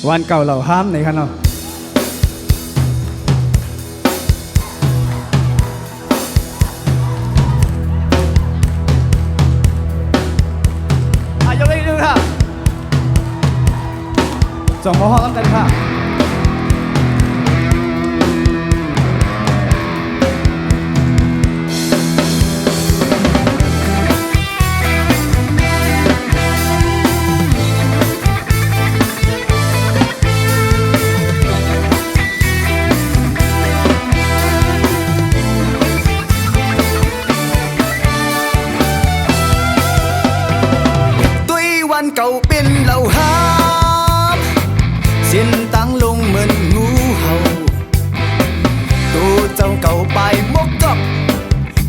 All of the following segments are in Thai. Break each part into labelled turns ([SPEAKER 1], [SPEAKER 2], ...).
[SPEAKER 1] วันเก่าเราห้ามในคันเนาะยกอีกนึงค่ะสองหม้อห้องต้องกันค่ะ
[SPEAKER 2] วันเก่าเป็นเหล่าหามเส้นตั้งลงเหมือนงูเห่าตัวเจ้าเก่าไปมกจอก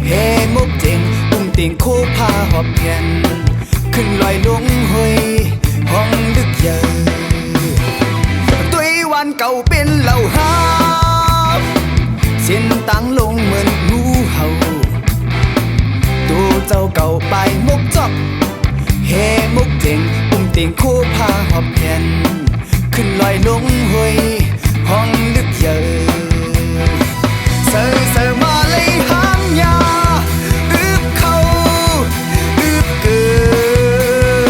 [SPEAKER 2] เฮมกเจงอุ้มติ่งโคพาหอบแผ่นขึ้นลอยลงหอยห้องลึกเยอะตัววันเก่าเป็นเหล่าหามเส้นตั้งลงเหมือนงูเห่าตัวเจ้าเก่าไปมกจอกเฮมุกเจ๋งอุ้มเตียงคู่พาหอบแผ่นขึ้นลอยลงหอยห้องลึกเยอะเสือมาเลยห้ามยาอึบเขาอึบเกิ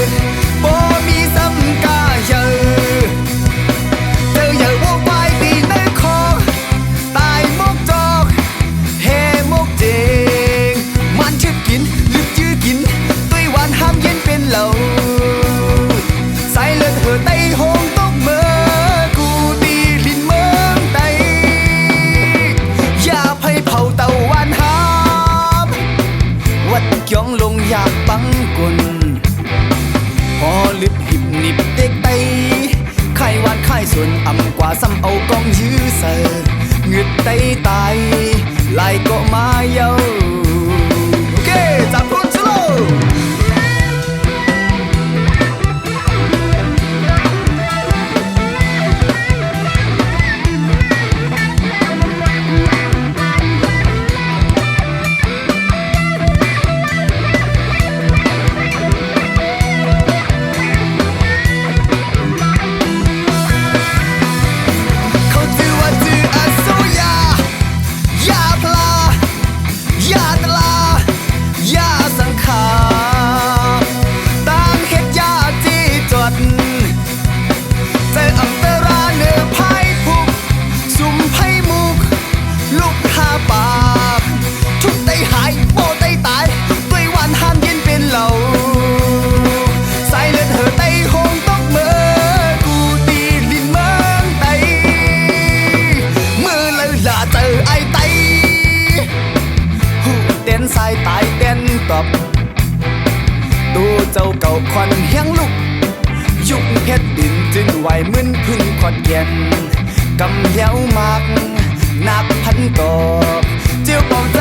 [SPEAKER 2] ดบ่มีซ้ำกาเยอะเจอเยอะวกไปตีในคอตายมกจอกเฮมุกเจ๋งมันชึบกินลึกจื้อกินตุ้ยวันห้ามเย็นเป็นเหล่าใส่เลือดเหือไตหงตกเมื่อกูตีลิ้นเมืองไตอย่าให้เผาเต่าวันห้ามวัดย่องลงอยากบังกุนพอลึกหิบนิบเด็กไตไข่วานไข่ส่วนอ่ำกว่าซ้ำเอากองยื้อเสือเงืดไตตายลายก็มาเย้าโอเคจับคนสโลสายตายเต้นตอบตัวเจ้าเก่าควันเฮียงลุกยุกเพชรดินจึงไหวมึนพึ่งขอดเย็นกำเหี้ยวมากนับพันตอบเจียวปองใจ